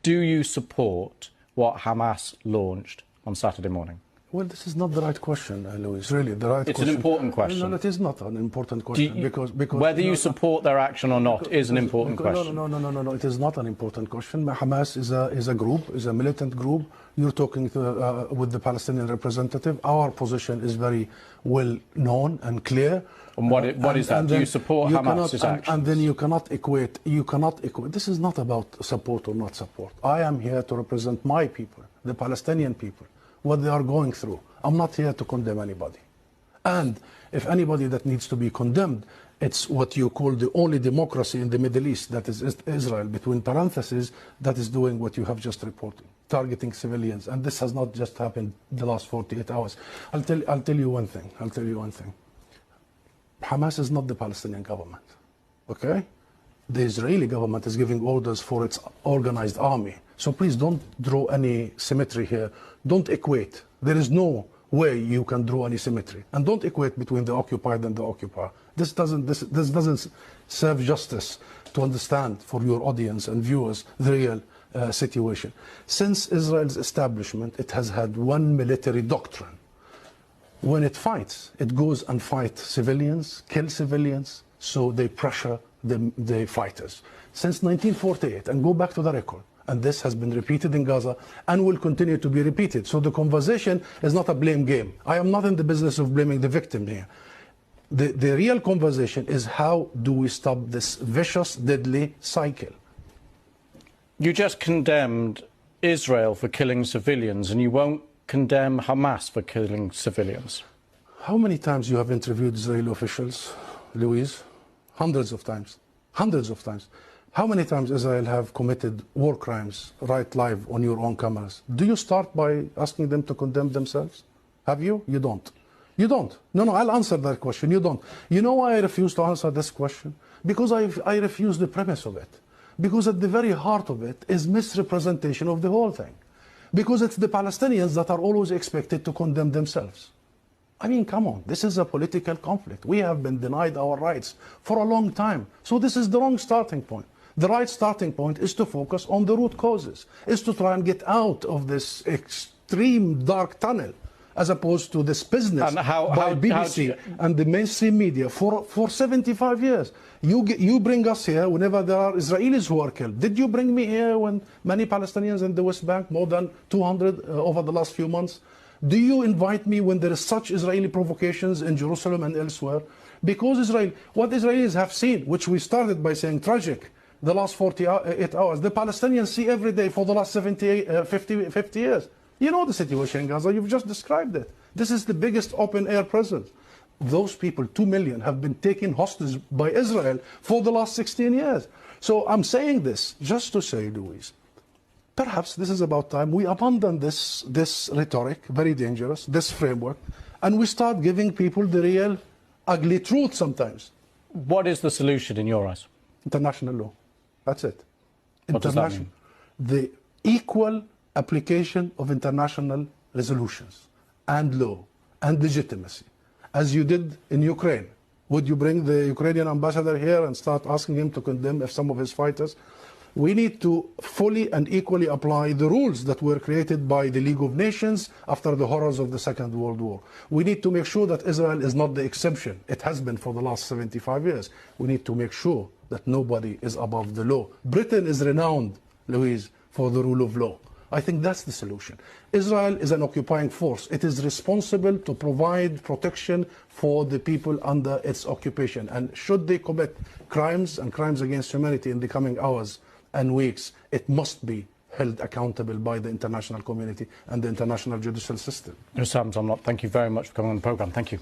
Do you support what Hamas launched on Saturday morning? Well, this is not the right question, Louis. Really, the right It's question. an important question. No, it is not an important question because whether you support their action or not is an important question. No. It is not an important question. Hamas is a group, is a militant group. You're talking with the Palestinian representative. Our position is very well known and clear. And what is that? Do you support Hamas's action? And then you cannot equate. This is not about support or not support. I am here to represent my people, the Palestinian people, what they are going through. I'm not here to condemn anybody. And if anybody that needs to be condemned, it's what you call the only democracy in the Middle East, that is Israel, between parentheses, that is doing what you have just reported, targeting civilians. And this has not just happened the last 48 hours. I'll tell you one thing. Hamas is not the Palestinian government, okay? The Israeli government is giving orders for its organized army. So please don't draw any symmetry here. Don't equate. There is no way you can draw any symmetry. And don't equate between the occupied and the occupier. This doesn't serve justice to understand for your audience and viewers the real situation. Since Israel's establishment, it has had one military doctrine. When it fights, it goes and fights civilians, kills civilians, so they pressure the fighters. Since 1948, and go back to the record, and this has been repeated in Gaza and will continue to be repeated. So the conversation is not a blame game. I am not in the business of blaming the victim here. The real conversation is how do we stop this vicious, deadly cycle? You just condemned Israel for killing civilians, and you won't condemn Hamas for killing civilians. How many times you have interviewed Israeli officials, Louise? Hundreds of times. Hundreds of times. How many times Israel have committed war crimes right live on your own cameras? Do you start by asking them to condemn themselves? Have you? You don't. You don't. No, I'll answer that question. You don't. You know why I refuse to answer this question? Because I refuse the premise of it. Because at the very heart of it is misrepresentation of the whole thing. Because it's the Palestinians that are always expected to condemn themselves. I mean, come on, this is a political conflict. We have been denied our rights for a long time. So this is the wrong starting point. The right starting point is to focus on the root causes, is to try and get out of this extreme dark tunnel, as opposed to this business by BBC and the mainstream media for 75 years. You bring us here whenever there are Israelis who are killed. Did you bring me here when many Palestinians in the West Bank, more than 200 over the last few months? Do you invite me when there is such Israeli provocations in Jerusalem and elsewhere? Because what Israelis have seen, which we started by saying tragic, the last 48 hours, the Palestinians see every day for the last 50 years. You know the situation in Gaza, you've just described it. This is the biggest open-air prison. Those people, 2 million, have been taken hostage by Israel for the last 16 years. So I'm saying this just to say, Louise, perhaps this is about time we abandon this rhetoric, very dangerous, this framework, and we start giving people the real ugly truth sometimes. What is the solution in your eyes? International law. That's it. What does that mean? The equal application of international resolutions and law and legitimacy, as you did in Ukraine. Would you bring the Ukrainian ambassador here and start asking him to condemn some of his fighters? We need to fully and equally apply the rules that were created by the League of Nations after the horrors of the Second World War. We need to make sure that Israel is not the exception. It has been for the last 75 years. We need to make sure that nobody is above the law. Britain is renowned, Louise, for the rule of law. I think that's the solution. Israel is an occupying force. It is responsible to provide protection for the people under its occupation. And should they commit crimes and crimes against humanity in the coming hours and weeks, it must be held accountable by the international community and the international judicial system. Hussam Zomlot, thank you very much for coming on the programme. Thank you.